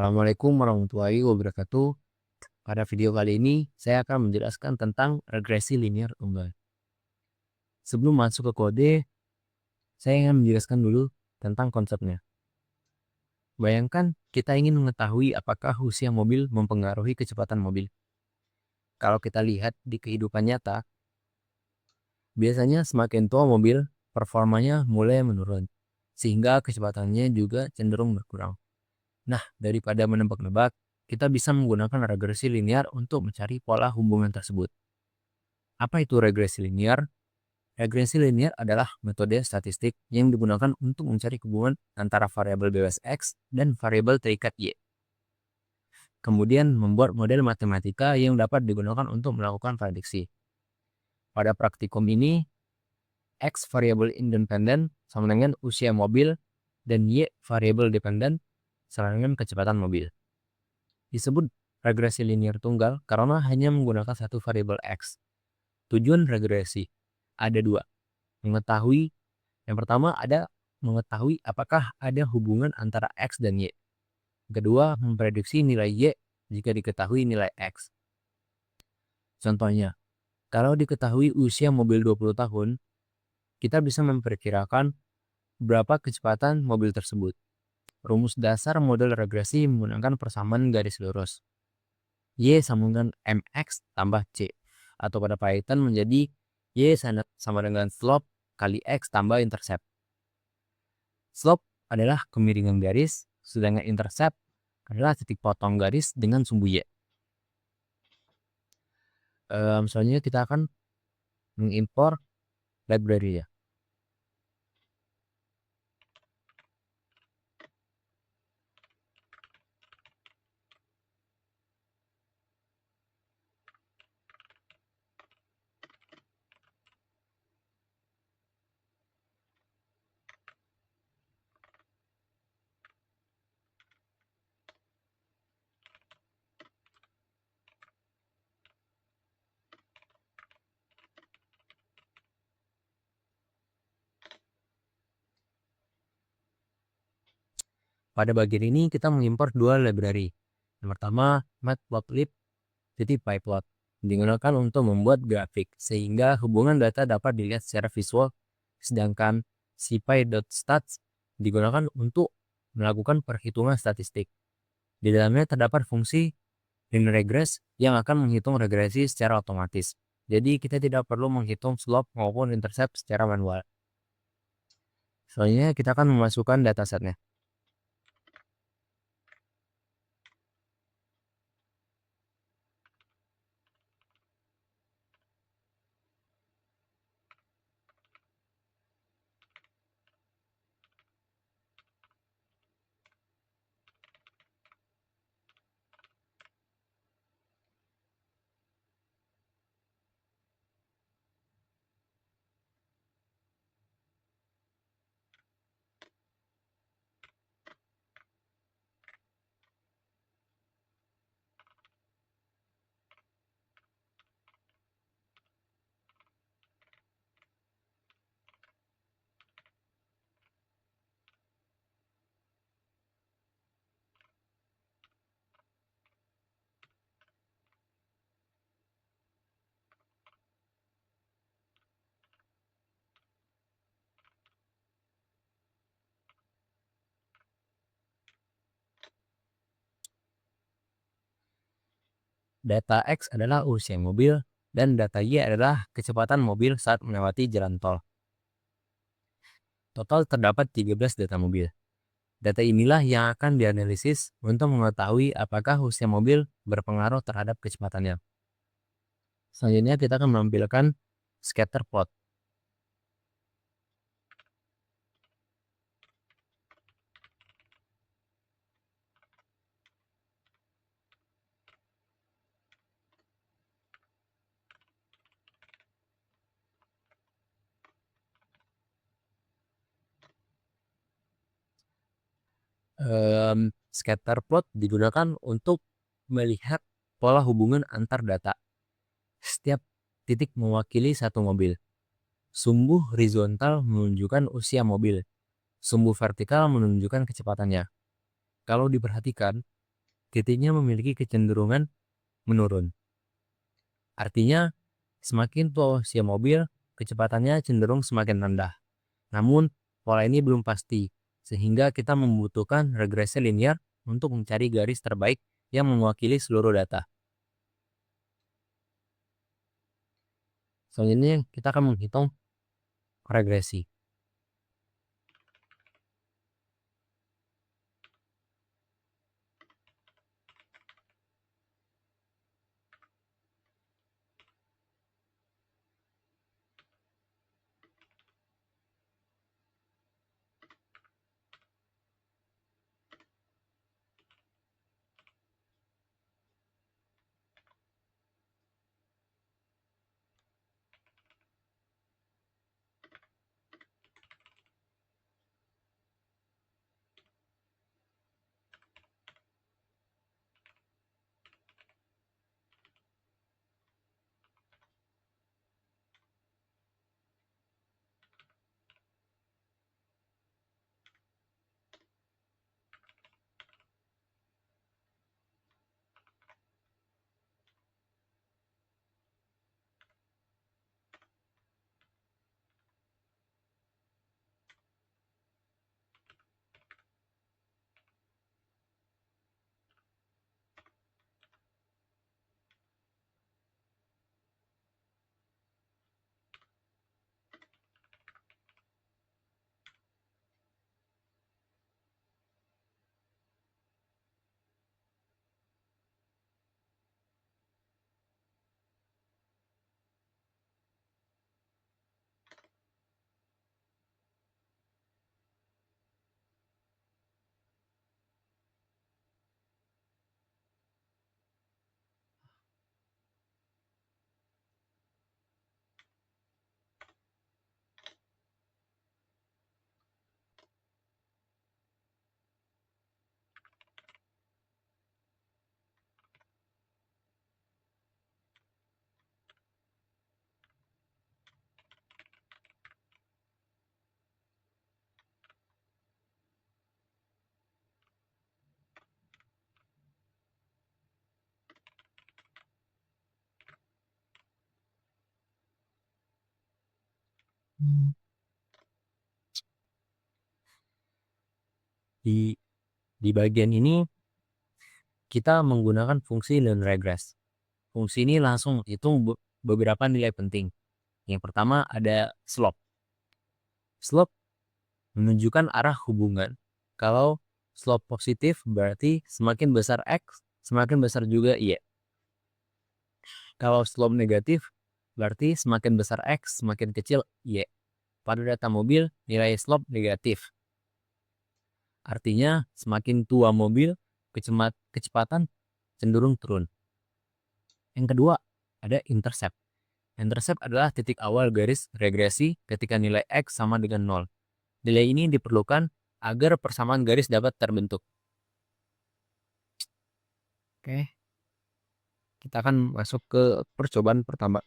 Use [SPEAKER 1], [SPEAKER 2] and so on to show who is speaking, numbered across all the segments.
[SPEAKER 1] Assalamualaikum warahmatullahi wabarakatuh. Pada video kali ini, saya akan menjelaskan tentang regresi linear tunggal. Sebelum masuk ke kode, saya ingin menjelaskan dulu tentang konsepnya. Bayangkan kita ingin mengetahui apakah usia mobil mempengaruhi kecepatan mobil. Kalau kita lihat di kehidupan nyata, biasanya semakin tua mobil, performanya mulai menurun, sehingga kecepatannya juga cenderung berkurang. Nah, daripada menebak-nebak, kita bisa menggunakan regresi linear untuk mencari pola hubungan tersebut. Apa itu regresi linear? Regresi linear adalah metode statistik yang digunakan untuk mencari hubungan antara variabel bebas X dan variabel terikat Y. Kemudian membuat model matematika yang dapat digunakan untuk melakukan prediksi. Pada praktikum ini, X variabel independen sama dengan usia mobil dan Y variabel dependen sama dengan kecepatan mobil. Disebut regresi linear tunggal karena hanya menggunakan satu variabel X. Tujuan regresi ada dua. Yang pertama ada mengetahui apakah ada hubungan antara X dan Y. Kedua, memprediksi nilai Y jika diketahui nilai X. Contohnya, kalau diketahui usia mobil 20 tahun, kita bisa memperkirakan berapa kecepatan mobil tersebut. Rumus dasar model regresi menggunakan persamaan garis lurus. Y sama dengan MX tambah C. Atau pada Python menjadi Y sama dengan slope kali X tambah intercept. Slope adalah kemiringan garis, sedangkan intercept adalah titik potong garis dengan sumbu Y. Selanjutnya kita akan mengimpor library ya. Pada bagian ini kita mengimpor dua library. Yang pertama, matplotlib.pyplot digunakan untuk membuat grafik sehingga hubungan data dapat dilihat secara visual, sedangkan scipy.stats digunakan untuk melakukan perhitungan statistik. Di dalamnya terdapat fungsi linear regress yang akan menghitung regresi secara otomatis. Jadi kita tidak perlu menghitung slope maupun intercept secara manual. Selanjutnya kita akan memasukkan datasetnya. Data X adalah usia mobil dan data Y adalah kecepatan mobil saat melewati jalan tol. Total terdapat 13 data mobil. Data inilah yang akan dianalisis untuk mengetahui apakah usia mobil berpengaruh terhadap kecepatannya. Selanjutnya kita akan menampilkan scatter plot. Scatter plot digunakan untuk melihat pola hubungan antar data. Setiap titik mewakili satu mobil. Sumbu horizontal menunjukkan usia mobil. Sumbu vertikal menunjukkan kecepatannya. Kalau diperhatikan, titiknya memiliki kecenderungan menurun. Artinya, semakin tua usia mobil, kecepatannya cenderung semakin rendah. Namun, pola ini belum pasti, sehingga kita membutuhkan regresi linear untuk mencari garis terbaik yang mewakili seluruh data. Selanjutnya, kita akan menghitung regresi. Di bagian ini, kita menggunakan fungsi learn regress. Fungsi ini langsung hitung beberapa nilai penting. Yang pertama ada slope. Slope menunjukkan arah hubungan. Kalau slope positif berarti semakin besar X, semakin besar juga Y. Kalau slope negatif berarti semakin besar X, semakin kecil Y. Pada data mobil, nilai slope negatif. Artinya semakin tua mobil, kecepatan cenderung turun. Yang kedua, ada intercept. Intercept adalah titik awal garis regresi ketika nilai X sama dengan 0. Nilai ini diperlukan agar persamaan garis dapat terbentuk. Oke, kita akan masuk ke percobaan pertama.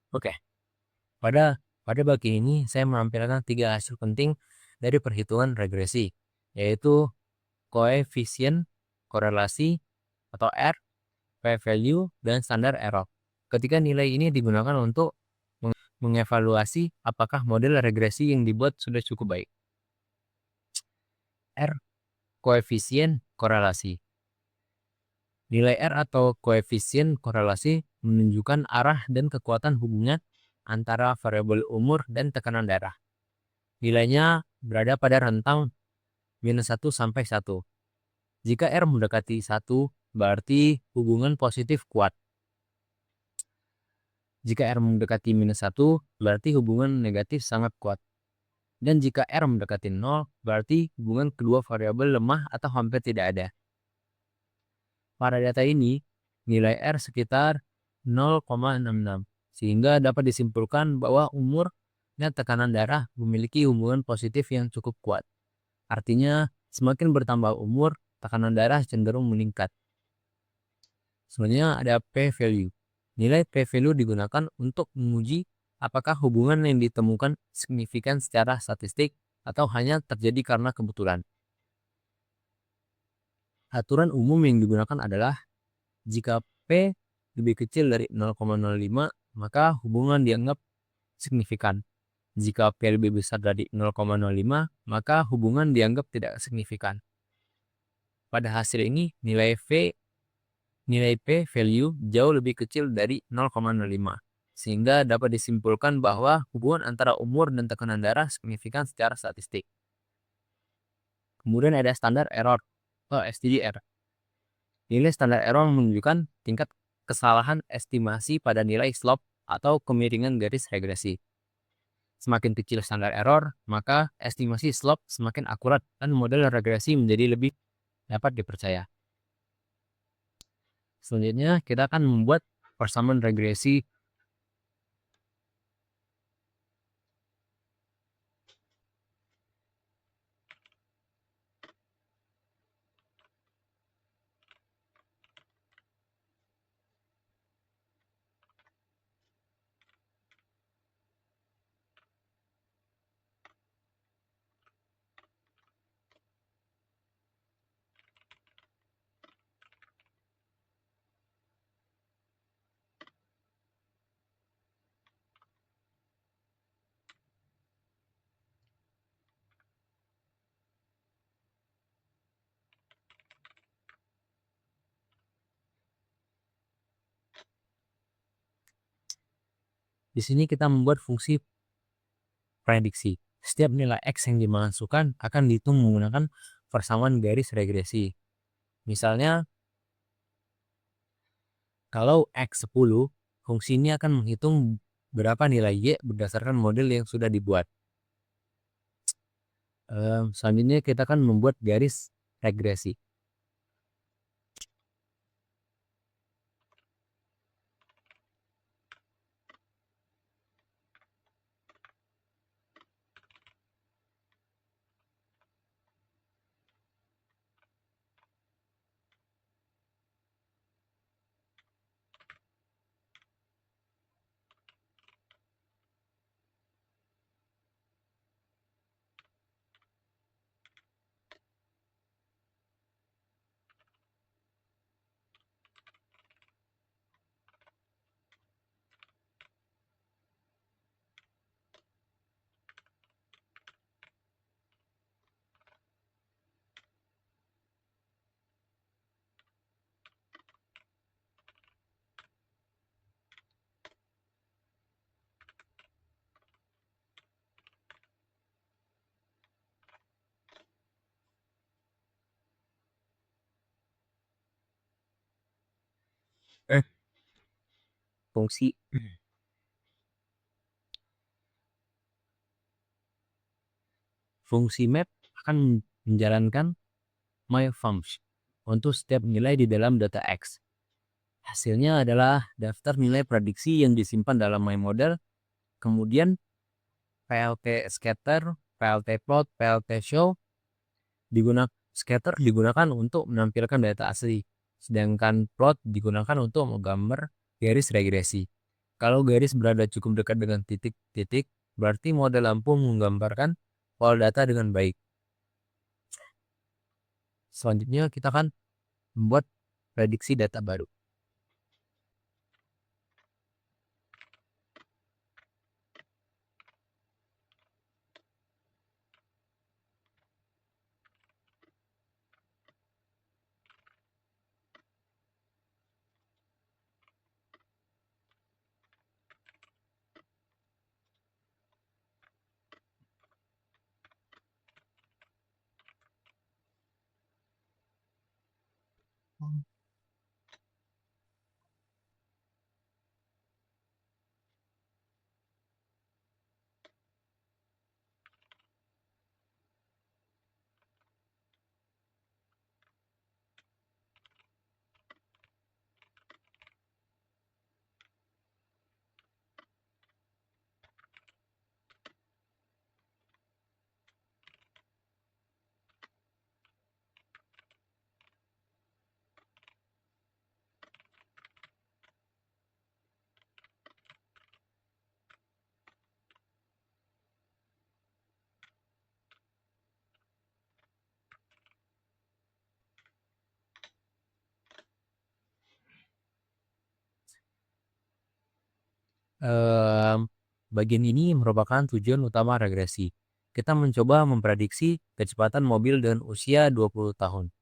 [SPEAKER 1] Oke, pada Pada bagian ini, saya menampilkan 3 hasil penting dari perhitungan regresi, yaitu koefisien korelasi atau R, p-value, dan standar error. Ketika nilai ini digunakan untuk mengevaluasi apakah model regresi yang dibuat sudah cukup baik. R, koefisien korelasi. Nilai R atau koefisien korelasi menunjukkan arah dan kekuatan hubungan antara variabel umur dan tekanan darah. Nilainya berada pada rentang -1 sampai 1. Jika R mendekati 1, berarti hubungan positif kuat. Jika R mendekati -1, berarti hubungan negatif sangat kuat. Dan jika R mendekati 0, berarti hubungan kedua variabel lemah atau hampir tidak ada. Pada data ini, nilai R sekitar 0,66, sehingga dapat disimpulkan bahwa umur dan tekanan darah memiliki hubungan positif yang cukup kuat. Artinya, semakin bertambah umur, tekanan darah cenderung meningkat. Selanjutnya ada p-value. Nilai p-value digunakan untuk menguji apakah hubungan yang ditemukan signifikan secara statistik atau hanya terjadi karena kebetulan. Aturan umum yang digunakan adalah jika P lebih kecil dari 0,05, maka hubungan dianggap signifikan. Jika P lebih besar dari 0,05, maka hubungan dianggap tidak signifikan. Pada hasil ini, nilai P value jauh lebih kecil dari 0,05, sehingga dapat disimpulkan bahwa hubungan antara umur dan tekanan darah signifikan secara statistik. Kemudian ada standar error atau STDR. Nilai standar error menunjukkan tingkat kesalahan estimasi pada nilai slope atau kemiringan garis regresi. Semakin kecil standar error, maka estimasi slope semakin akurat dan model regresi menjadi lebih dapat dipercaya. Selanjutnya, kita akan membuat persamaan regresi. Di sini kita membuat fungsi prediksi. Setiap nilai X yang dimasukkan akan dihitung menggunakan persamaan garis regresi. Misalnya, kalau X 10, fungsi ini akan menghitung berapa nilai Y berdasarkan model yang sudah dibuat. Selanjutnya kita akan membuat garis regresi. Fungsi Fungsi map akan menjalankan myFunction untuk setiap nilai di dalam data X. Hasilnya adalah daftar nilai prediksi yang disimpan dalam myModel, kemudian PLT scatter, PLT plot, PLT show. Scatter digunakan untuk menampilkan data asli, sedangkan plot digunakan untuk menggambar garis regresi. Kalau garis berada cukup dekat dengan titik-titik, Berarti model mampu menggambarkan pola data dengan baik. Selanjutnya kita akan membuat prediksi data baru. Bagian ini merupakan tujuan utama regresi. Kita mencoba memprediksi kecepatan mobil dengan usia 20 tahun.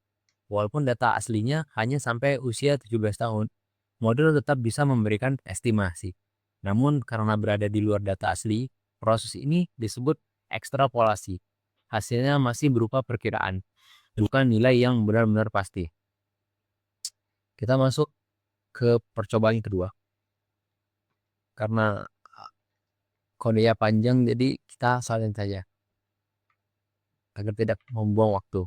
[SPEAKER 1] Walaupun data aslinya hanya sampai usia 17 tahun, model tetap bisa memberikan estimasi. Namun karena berada di luar data asli, proses ini disebut ekstrapolasi. Hasilnya masih berupa perkiraan, bukan nilai yang benar-benar pasti. Kita masuk ke percobaan yang kedua. Karena kodenya panjang, jadi kita salin saja agar tidak membuang waktu.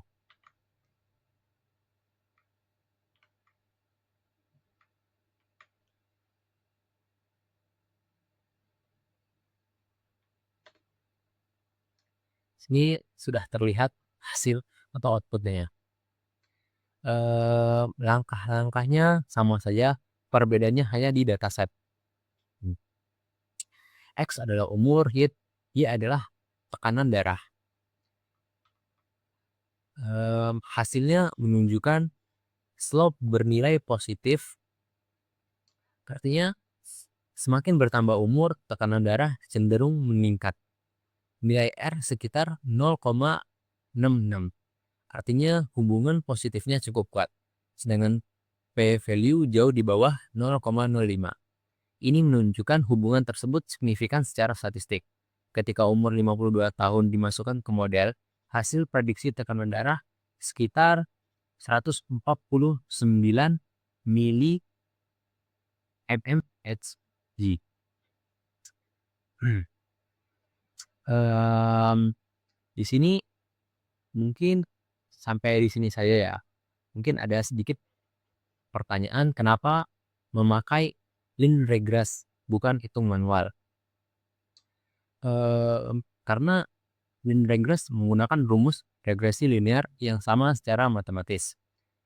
[SPEAKER 1] Sini sudah terlihat hasil atau outputnya. Langkah-langkahnya sama saja, perbedaannya hanya di dataset. X adalah umur, Y adalah tekanan darah. Hasilnya menunjukkan slope bernilai positif, artinya semakin bertambah umur, tekanan darah cenderung meningkat. Nilai R sekitar 0,66. Artinya hubungan positifnya cukup kuat. Sedangkan p-value jauh di bawah 0,05. Ini menunjukkan hubungan tersebut signifikan secara statistik. Ketika umur 52 tahun dimasukkan ke model, hasil prediksi tekanan darah sekitar 149 mili mmHg. Di sini mungkin sampai di sini saja ya. Mungkin ada sedikit pertanyaan kenapa memakai linear regress bukan hitung manual. Karena linear regress menggunakan rumus regresi linear yang sama secara matematis.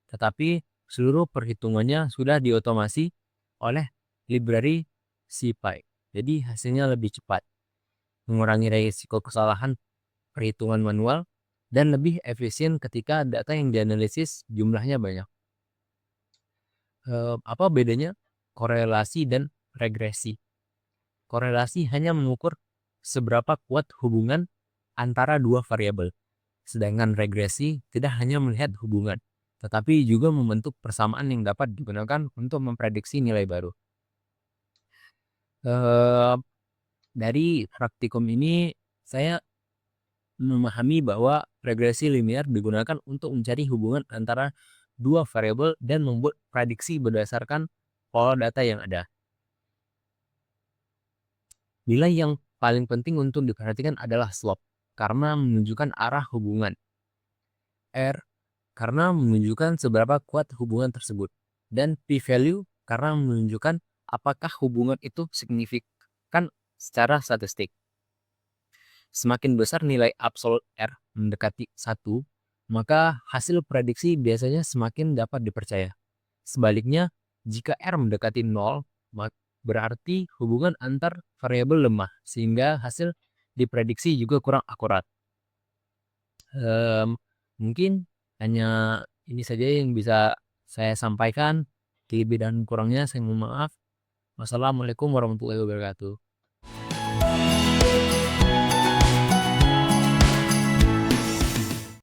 [SPEAKER 1] Tetapi seluruh perhitungannya sudah diotomasi oleh library SciPy. Jadi hasilnya lebih cepat, mengurangi risiko kesalahan perhitungan manual, dan lebih efisien ketika data yang dianalisis jumlahnya banyak. Apa bedanya korelasi dan regresi? Korelasi hanya mengukur seberapa kuat hubungan antara dua variabel. Sedangkan regresi tidak hanya melihat hubungan, tetapi juga membentuk persamaan yang dapat digunakan untuk memprediksi nilai baru. Dari praktikum ini, saya memahami bahwa regresi linear digunakan untuk mencari hubungan antara dua variabel dan membuat prediksi berdasarkan pola data yang ada. Nilai yang paling penting untuk diperhatikan adalah slope, karena menunjukkan arah hubungan. R, karena menunjukkan seberapa kuat hubungan tersebut. Dan p-value, karena menunjukkan apakah hubungan itu signifikan secara statistik. Semakin besar nilai absolut R mendekati 1, maka hasil prediksi biasanya semakin dapat dipercaya. Sebaliknya, jika R mendekati 0, berarti hubungan antar variabel lemah, sehingga hasil diprediksi juga kurang akurat. Mungkin hanya ini saja yang bisa saya sampaikan. Lebih dan kurangnya saya mohon maaf. Wassalamualaikum warahmatullahi wabarakatuh.